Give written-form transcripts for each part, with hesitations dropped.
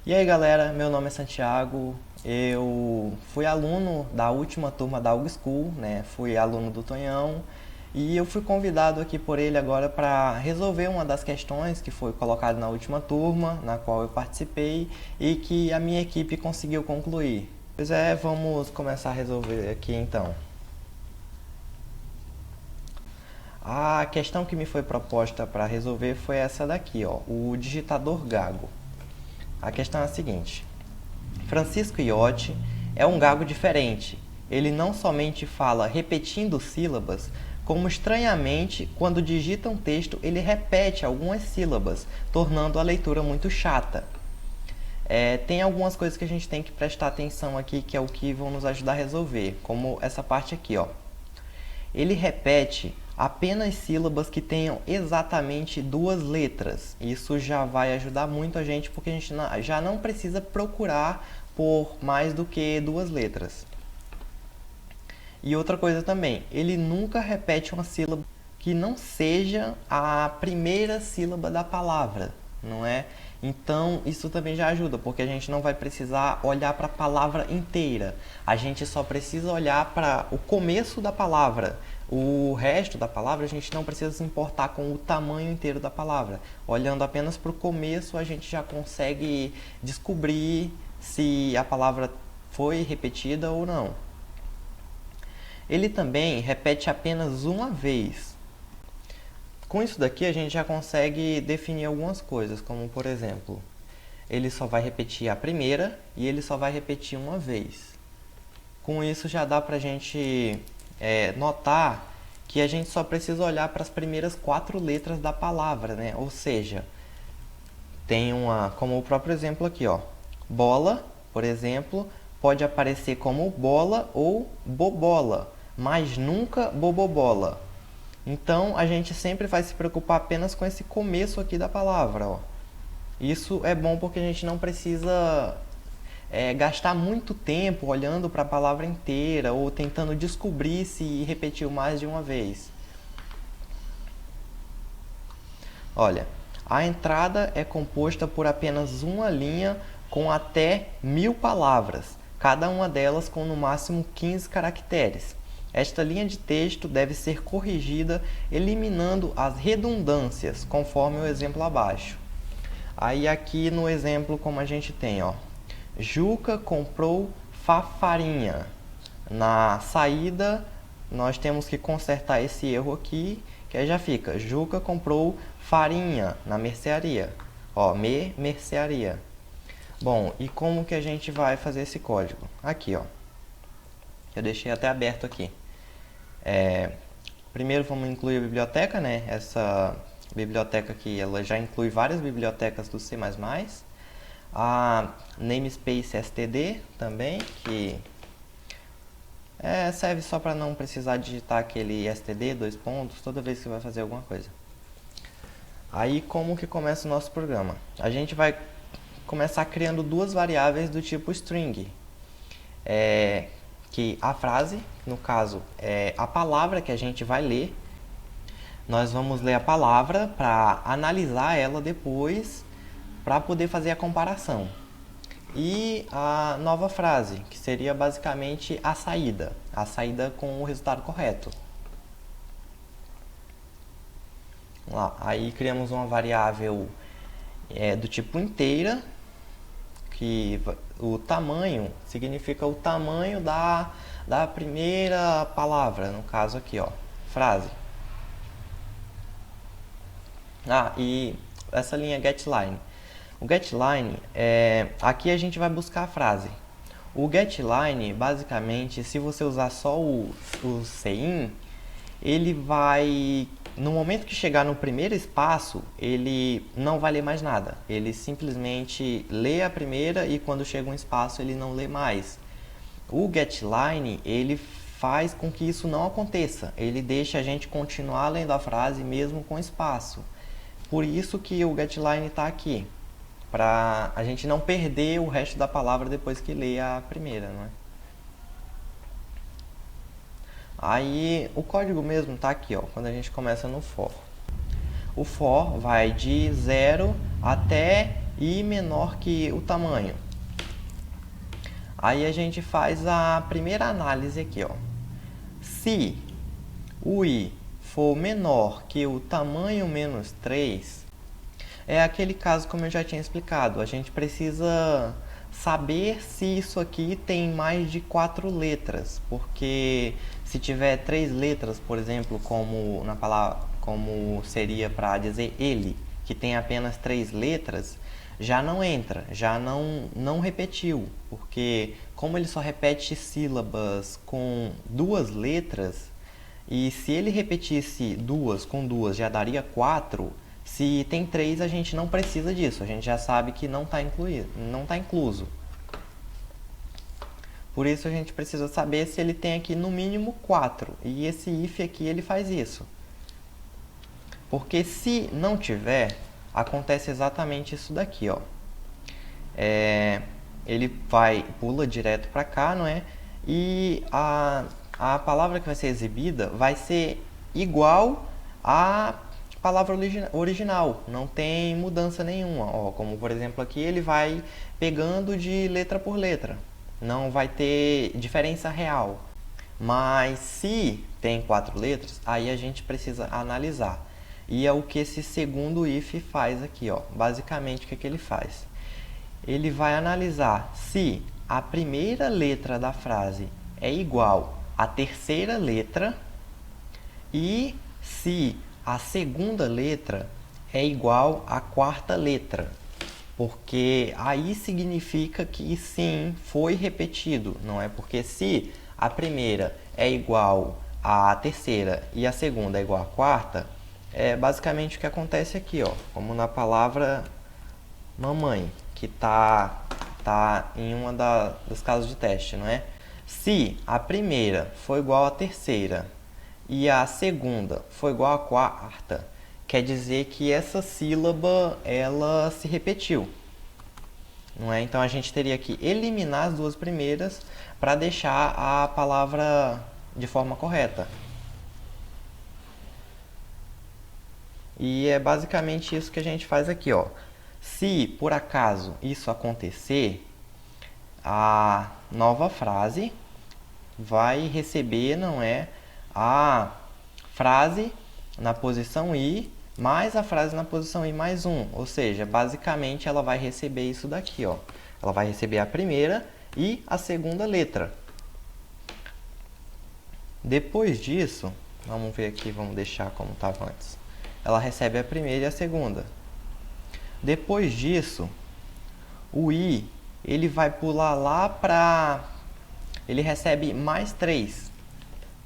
E aí galera, meu nome é Santiago, eu fui aluno da última turma da UG School, né? Fui aluno do Tonhão e eu fui convidado aqui por ele agora para resolver uma das questões que foi colocada na última turma, na qual eu participei e que a minha equipe conseguiu concluir. Pois é, vamos começar a resolver aqui então. A questão que me foi proposta para resolver foi essa daqui, ó, o digitador gago. A questão é a seguinte: Francisco Iotti é um gago diferente. Ele não somente fala repetindo sílabas, como estranhamente, quando digita um texto, ele repete algumas sílabas, tornando a leitura muito chata. Tem algumas coisas que a gente tem que prestar atenção aqui, que é o que vão nos ajudar a resolver, como essa parte aqui, ó. Ele repete apenas sílabas que tenham exatamente duas letras. Isso já vai ajudar muito a gente, porque a gente já não precisa procurar por mais do que duas letras. E outra coisa também, ele nunca repete uma sílaba que não seja a primeira sílaba da palavra, não é? Então, isso também já ajuda, porque a gente não vai precisar olhar para a palavra inteira. A gente só precisa olhar para o começo da palavra. O resto da palavra a gente não precisa se importar com o tamanho inteiro da palavra. Olhando apenas para o começo, a gente já consegue descobrir se a palavra foi repetida ou não. Ele também repete apenas uma vez. Com isso daqui a gente já consegue definir algumas coisas, como por exemplo, ele só vai repetir a primeira e ele só vai repetir uma vez. Com isso já dá pra gente notar que a gente só precisa olhar para as primeiras 4 letras da palavra, né? Ou seja, tem como o próprio exemplo aqui, ó. Bola, por exemplo, pode aparecer como bola ou bobola, mas nunca bobobola. Então, a gente sempre vai se preocupar apenas com esse começo aqui da palavra, ó. Isso é bom porque a gente não precisa gastar muito tempo olhando para a palavra inteira ou tentando descobrir se repetiu mais de uma vez. Olha, a entrada é composta por apenas uma linha com até 1000 palavras, cada uma delas com no máximo 15 caracteres. Esta linha de texto deve ser corrigida eliminando as redundâncias, conforme o exemplo abaixo. Aí aqui no exemplo como a gente tem, ó, Juca comprou farinha. Na saída nós temos que consertar esse erro aqui, que aí já fica, Juca comprou farinha na mercearia. Ó, mercearia. Bom, e como que a gente vai fazer esse código? Aqui, ó. Eu deixei até aberto aqui. Primeiro vamos incluir a biblioteca, né? Essa biblioteca aqui, ela já inclui várias bibliotecas do C++. A namespace std também, que serve só para não precisar digitar aquele std, 2 pontos, toda vez que vai fazer alguma coisa. Aí como que começa o nosso programa? A gente vai começar criando duas variáveis do tipo string. Que a frase, no caso, é a palavra que a gente vai ler. Nós vamos ler a palavra para analisar ela depois, para poder fazer a comparação. E a nova frase, que seria basicamente a saída com o resultado correto. Lá, aí criamos uma variável do tipo inteira, que o tamanho significa o tamanho da primeira palavra, no caso aqui, ó, frase. E essa linha getLine. O getLine, aqui a gente vai buscar a frase. O getLine, basicamente, se você usar só o cin, ele vai, no momento que chegar no primeiro espaço, ele não vai ler mais nada. Ele simplesmente lê a primeira e quando chega um espaço ele não lê mais. O getLine, ele faz com que isso não aconteça. Ele deixa a gente continuar lendo a frase mesmo com espaço. Por isso que o getLine está aqui, para a gente não perder o resto da palavra depois que lê a primeira, não é? Aí o código mesmo está aqui, ó, quando a gente começa no for. O for vai de 0 até i menor que o tamanho. Aí a gente faz a primeira análise aqui, ó. Se o i for menor que o tamanho menos 3, é aquele caso como eu já tinha explicado. A gente precisa saber se isso aqui tem mais de 4 letras, porque se tiver 3 letras, por exemplo, como na palavra, como seria para dizer ele, que tem apenas 3 letras, já não entra, já não repetiu, porque como ele só repete sílabas com 2 letras, e se ele repetisse 2 com 2 já daria 4, se tem 3 a gente não precisa disso, a gente já sabe que não está incluso. Por isso a gente precisa saber se ele tem aqui no mínimo 4, e esse if aqui ele faz isso. Porque se não tiver, acontece exatamente isso daqui, ó. Ele pula direto para cá, não é? E a palavra que vai ser exibida vai ser igual à palavra original, não tem mudança nenhuma. Ó, como por exemplo aqui ele vai pegando de letra por letra, não vai ter diferença real. Mas se tem 4 letras, aí a gente precisa analisar. E é o que esse segundo if faz aqui, ó. Basicamente, o que ele faz? Ele vai analisar se a primeira letra da frase é igual à terceira letra e se a segunda letra é igual à quarta letra. Porque aí significa que sim, foi repetido, não é? Porque se a primeira é igual à terceira e a segunda é igual à quarta, é basicamente o que acontece aqui, ó, como na palavra mamãe, que tá em uma dos casos de teste, não é? Se a primeira for igual à terceira e a segunda for igual à quarta, quer dizer que essa sílaba ela se repetiu, não é? Então a gente teria que eliminar as duas primeiras para deixar a palavra de forma correta. E é basicamente isso que a gente faz aqui, ó. Se por acaso isso acontecer, a nova frase vai receber, não é, a frase na posição i mais a frase na posição i mais 1. Ou seja, basicamente ela vai receber isso daqui, ó. Ela vai receber a primeira e a segunda letra. Depois disso, vamos ver aqui, vamos deixar como estava antes. Ela recebe a primeira e a segunda. Depois disso, o i, ele vai pular lá para... Ele recebe mais 3,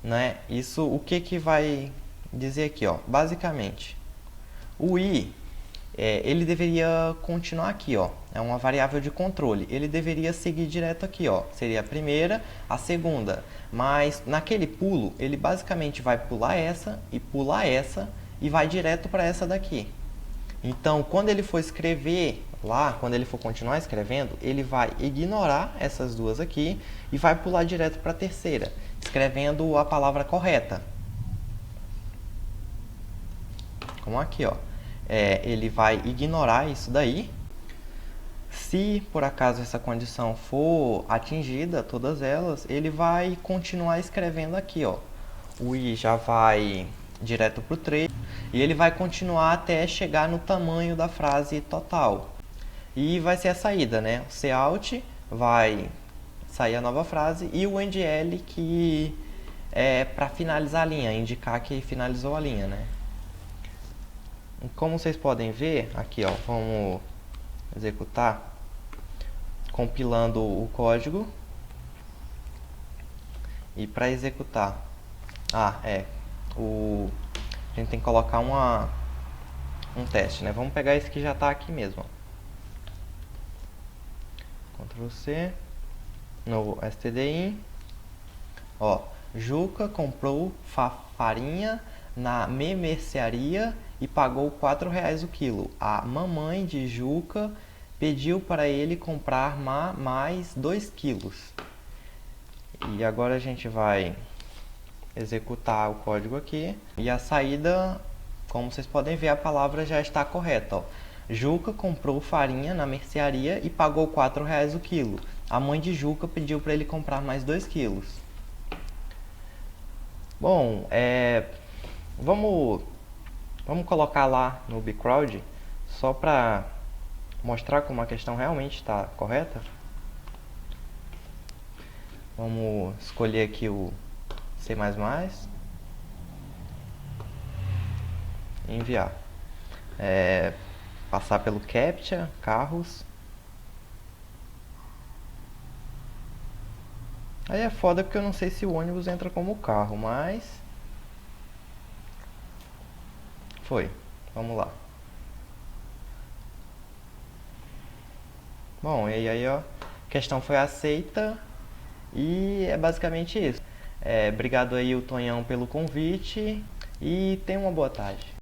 né? Isso, o que vai dizer aqui, ó? Basicamente, o i, ele deveria continuar aqui, ó. É uma variável de controle. Ele deveria seguir direto aqui, ó. Seria a primeira, a segunda. Mas naquele pulo, ele basicamente vai pular essa e vai direto para essa daqui. Então, quando ele for escrever lá, quando ele for continuar escrevendo, ele vai ignorar essas duas aqui e vai pular direto para a terceira, escrevendo a palavra correta. Como aqui, ó. Ele vai ignorar isso daí. Se por acaso essa condição for atingida, todas elas, ele vai continuar escrevendo aqui, ó. O i já vai direto para o 3 e ele vai continuar até chegar no tamanho da frase total. E vai ser a saída, né? O cout vai sair a nova frase e o endl que é para finalizar a linha, indicar que finalizou a linha, né? Como vocês podem ver, aqui, ó, vamos executar compilando o código. E para executar, a gente tem que colocar um teste, né? Vamos pegar esse que já está aqui mesmo. Ctrl C, novo stdin. Ó, Juca comprou farinha na mercearia e pagou R$4 o quilo. A mamãe de Juca pediu para ele comprar mais 2 quilos. E agora a gente vai executar o código aqui. E a saída, como vocês podem ver, a palavra já está correta, ó. Juca comprou farinha na mercearia e pagou R$ 4 o quilo. A mãe de Juca pediu para ele comprar mais 2 quilos. Bom, vamos colocar lá no Bcrowd só para mostrar como a questão realmente está correta. Vamos escolher aqui o C++, enviar. Passar pelo CAPTCHA, carros. Aí é foda porque eu não sei se o ônibus entra como carro, mas... Foi. Vamos lá. Bom, e aí, ó, a questão foi aceita e é basicamente isso. Obrigado aí, o Tonhão, pelo convite e tenha uma boa tarde.